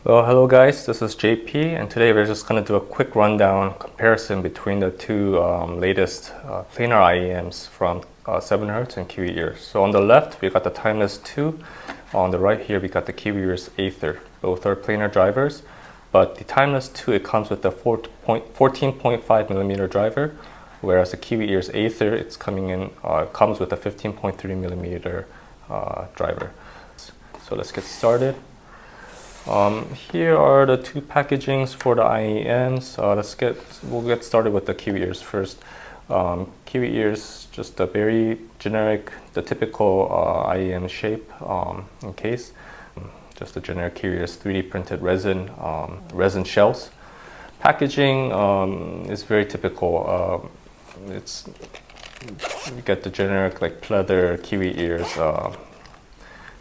Well, hello guys, this is JP, and today we're just going to do a quick rundown comparison between the two latest planar IEMs from 7Hz and Kiwi Ears. So on the left, we got the Timeless 2. On the right here, we got the Kiwi Ears Aether. Both are planar drivers, but the Timeless 2, it comes with the 14.5 millimeter driver, whereas the Kiwi Ears Aether, it's comes with a 15.3 millimeter driver. So let's get started. Here are the two packagings for the IEMs. We'll get started with the Kiwi Ears first. Kiwi Ears, just a very generic, the typical IEM shape in case. Just a generic Kiwi Ears 3D printed resin shells. Packaging is very typical. You get the generic like pleather Kiwi Ears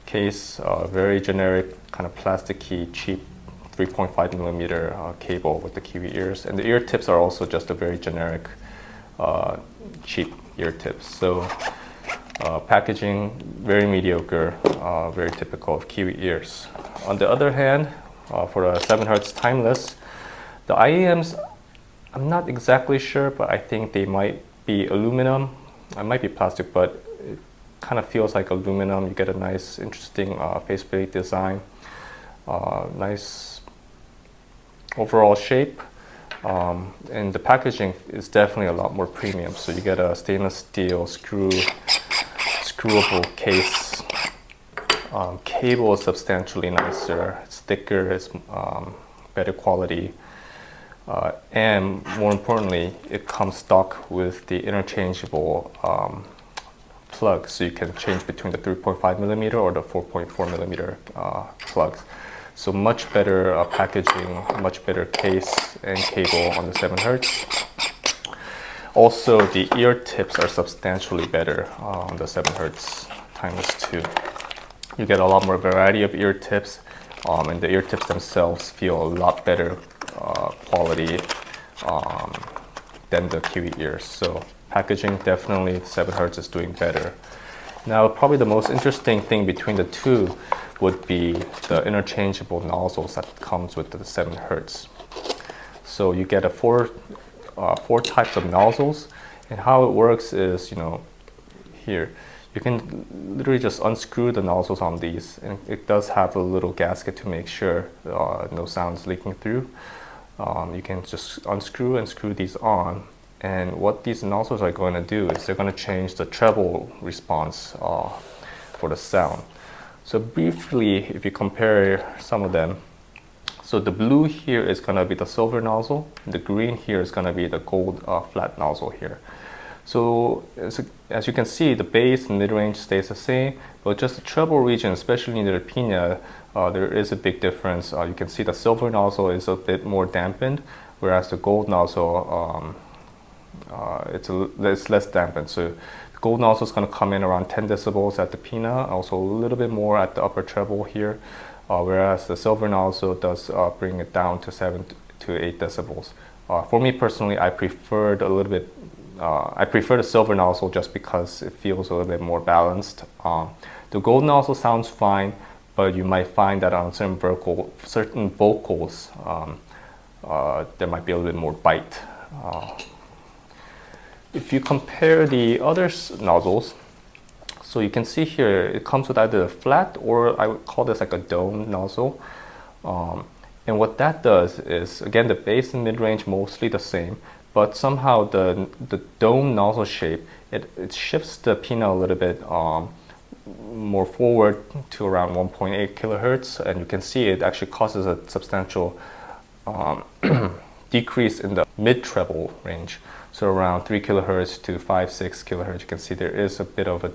case, very generic kind of plasticky, cheap 3.5 millimeter cable with the Kiwi Ears, and the ear tips are also just a very generic, cheap ear tips. So packaging very mediocre, very typical of Kiwi Ears. On the other hand, for the 7Hz Timeless, the IEMs, I'm not exactly sure, but I think they might be aluminum. It might be plastic, but it kind of feels like aluminum. You get a nice, interesting faceplate design, nice overall shape, and the packaging is definitely a lot more premium. So you get a stainless steel screwable case. Cable is substantially nicer. It's thicker. It's better quality. And more importantly, it comes stock with the interchangeable plugs, so you can change between the 3.5 millimeter or the 4.4 millimeter plugs. So much better packaging, much better case and cable on the 7Hz. Also, the ear tips are substantially better on the 7Hz Timeless 2. You get a lot more variety of ear tips, and the ear tips themselves feel a lot better quality than the Kiwi Ears. So packaging, definitely 7Hz is doing better. Now, probably the most interesting thing between the two would be the interchangeable nozzles that comes with the 7Hz. So you get four types of nozzles, and how it works is, here you can literally just unscrew the nozzles on these, and it does have a little gasket to make sure no sound's leaking through. You can just unscrew and screw these on. And what these nozzles are going to do is they're going to change the treble response for the sound. So briefly, if you compare some of them, so the blue here is going to be the silver nozzle, the green here is going to be the gold flat nozzle here. So as you can see, the bass and mid-range stays the same, but just the treble region, especially in the pinna, there is a big difference. You can see the silver nozzle is a bit more dampened, whereas the gold nozzle it's less dampened. So the gold nozzle is going to come in around 10 decibels at the pinna, also a little bit more at the upper treble here, whereas the silver nozzle does bring it down to 7 to 8 decibels. For me personally, I prefer the silver nozzle just because it feels a little bit more balanced. The gold nozzle sounds fine, but you might find that on certain vocals, there might be a little bit more bite. If you compare the other nozzles, so you can see here, it comes with either a flat or I would call this like a dome nozzle. And what that does is, again, the bass and mid-range mostly the same, but somehow the dome nozzle shape, it shifts the pinna a little bit more forward to around 1.8 kilohertz, and you can see it actually causes a substantial decrease in the mid-treble range. So around 3 kilohertz to 5-6 kilohertz, you can see there is a bit of a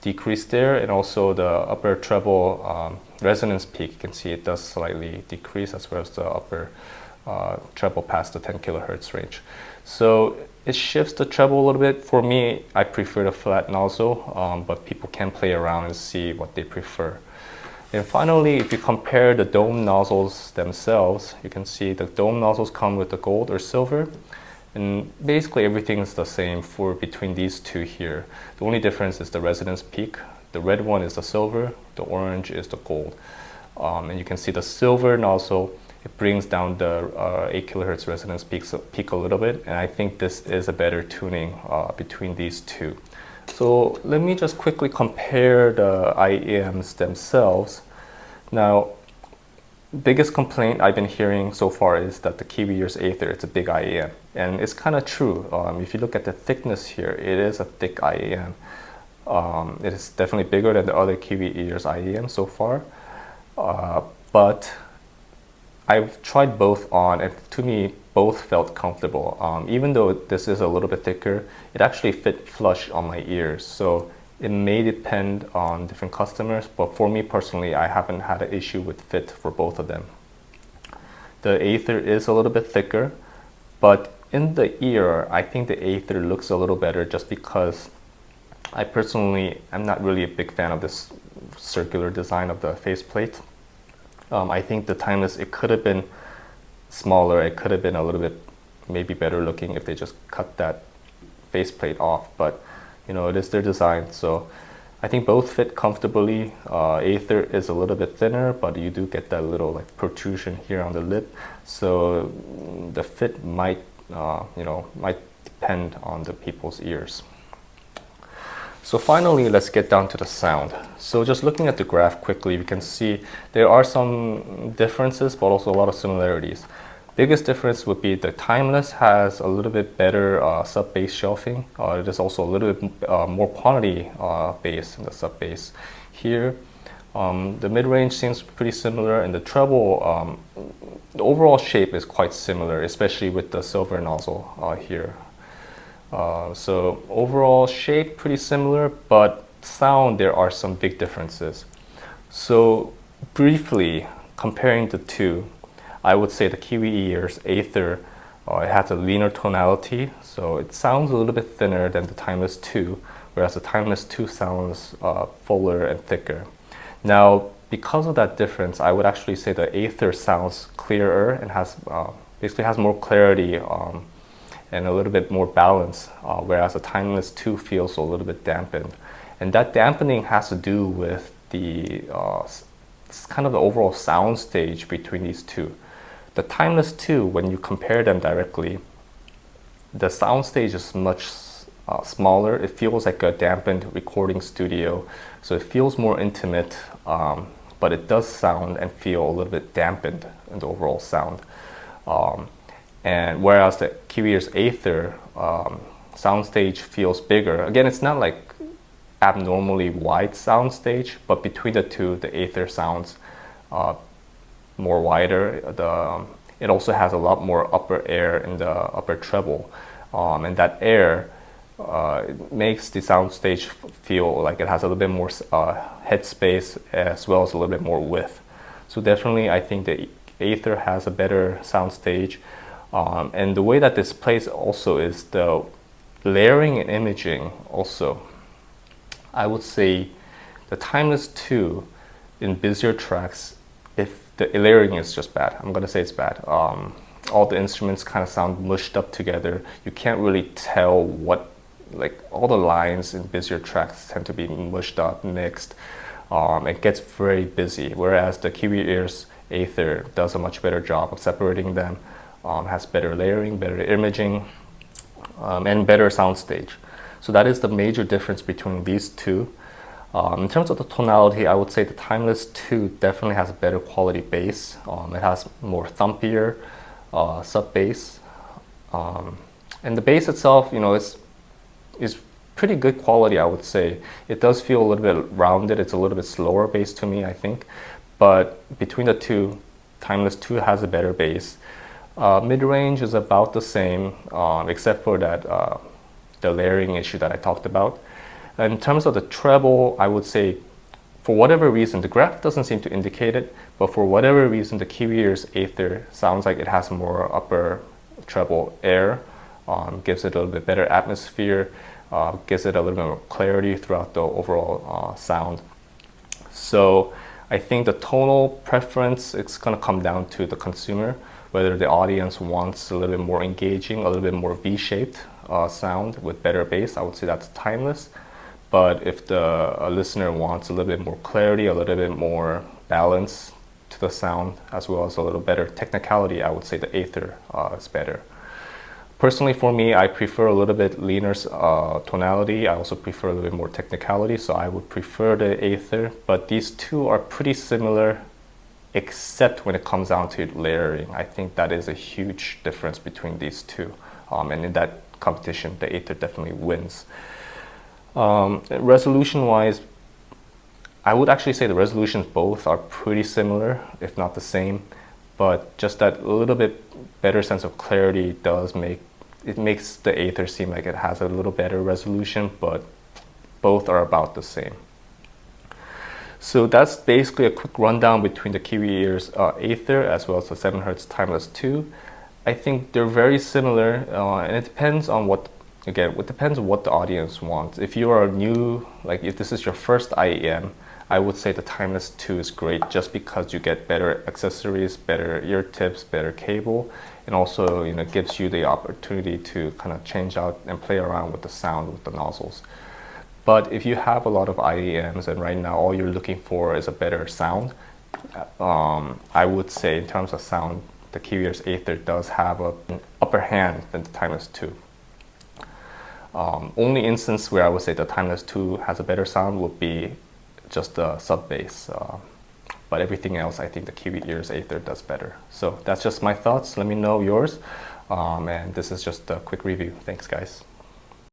decrease there, and also the upper treble resonance peak, you can see it does slightly decrease, as well as the upper treble past the 10 kilohertz range. So it shifts the treble a little bit. For me, I prefer the flat nozzle, but people can play around and see what they prefer. And finally, if you compare the dome nozzles themselves, you can see the dome nozzles come with the gold or silver, and basically everything is the same for between these two here. The only difference is the resonance peak. The red one is the silver, the orange is the gold. And you can see the silver nozzle, it brings down the 8 kilohertz resonance peak a little bit, and I think this is a better tuning between these two. So let me just quickly compare the IEMs themselves. Now, biggest complaint I've been hearing so far is that the Kiwi Ears Aether, it's a big IEM, and it's kind of true. If you look at the thickness here, it is a thick IEM. It is definitely bigger than the other Kiwi Ears IEM so far, but I've tried both on, and to me, both felt comfortable. Even though this is a little bit thicker, it actually fit flush on my ears. So it may depend on different customers, but for me personally, I haven't had an issue with fit for both of them. The Aether is a little bit thicker, but in the ear, I think the Aether looks a little better just because I personally am not really a big fan of this circular design of the faceplate. I think the Timeless, it could have been smaller, it could have been a little bit maybe better looking if they just cut that faceplate off, but you know, it is their design, so I think both fit comfortably. Aether is a little bit thinner, but you do get that little like protrusion here on the lip, so the fit might might depend on the people's ears. So finally, let's get down to the sound. So just looking at the graph quickly, we can see there are some differences, but also a lot of similarities. Biggest difference would be the Timeless has a little bit better sub-bass shelving. It is also a little bit more quantity bass in the sub-bass. Here, the mid-range seems pretty similar, and the treble, the overall shape is quite similar, especially with the silver nozzle here. So overall shape pretty similar, but sound there are some big differences. So briefly comparing the two, I would say the Kiwi Ears Aether, it has a leaner tonality, so it sounds a little bit thinner than the Timeless 2, whereas the Timeless 2 sounds fuller and thicker. Now, because of that difference, I would actually say the Aether sounds clearer and has basically has more clarity and a little bit more balance, whereas the Timeless 2 feels a little bit dampened. And that dampening has to do with the kind of the overall sound stage between these two. The Timeless 2, when you compare them directly, the sound stage is much smaller. It feels like a dampened recording studio, so it feels more intimate, but it does sound and feel a little bit dampened in the overall sound. And whereas the Kiwi Ears Aether soundstage feels bigger. Again, it's not like abnormally wide soundstage, but between the two, the Aether sounds more wider. It also has a lot more upper air in the upper treble, and that air makes the soundstage feel like it has a little bit more headspace as well as a little bit more width. So definitely, I think the Aether has a better soundstage. And the way that this plays also is the layering and imaging also. I would say the Timeless 2 in busier tracks, if the layering is just bad, I'm gonna say it's bad. All the instruments kind of sound mushed up together. You can't really tell what, like all the lines in busier tracks tend to be mushed up, mixed. It gets very busy, whereas the Kiwi Ears Aether does a much better job of separating them. Has better layering, better imaging, and better soundstage. So that is the major difference between these two. In terms of the tonality, I would say the Timeless 2 definitely has a better quality bass. It has more thumpier sub bass, and the bass itself, you know, is pretty good quality. I would say it does feel a little bit rounded. It's a little bit slower bass to me, I think, but between the two, Timeless 2 has a better bass. Mid-range is about the same, except for that the layering issue that I talked about. In terms of the treble, I would say, for whatever reason, the graph doesn't seem to indicate it, but for whatever reason, the Kiwi Ears Aether sounds like it has more upper treble air, gives it a little bit better atmosphere, gives it a little bit more clarity throughout the overall sound. So I think the tonal preference, it's going to come down to the consumer, whether the audience wants a little bit more engaging, a little bit more V-shaped sound with better bass. I would say that's Timeless. But if the listener wants a little bit more clarity, a little bit more balance, to the sound, as well as a little better technicality, I would say the Aether is better. Personally, for me, I prefer a little bit leaner tonality. I also prefer a little bit more technicality, so I would prefer the Aether. But these two are pretty similar, except when it comes down to layering. I think that is a huge difference between these two. And in that competition, the Aether definitely wins. Resolution-wise, I would actually say the resolutions both are pretty similar, if not the same. But just that little bit better sense of clarity makes the Aether seem like it has a little better resolution, but both are about the same. So that's basically a quick rundown between the Kiwi Ears Aether as well as the 7 Hz Timeless 2. I think they're very similar, and it depends on it depends on what the audience wants. If you are new, like if this is your first IEM, I would say the Timeless 2 is great just because you get better accessories, better ear tips, better cable, and also it gives you the opportunity to kind of change out and play around with the sound with the nozzles. But if you have a lot of IEMs and right now all you're looking for is a better sound, I would say in terms of sound, the Kiwi Ears Aether does have an upper hand than the Timeless 2. Only instance where I would say the Timeless 2 has a better sound would be just the sub bass, but everything else I think the Kiwi Ears Aether does better. So that's just my thoughts. Let me know yours, and this is just a quick review. Thanks guys.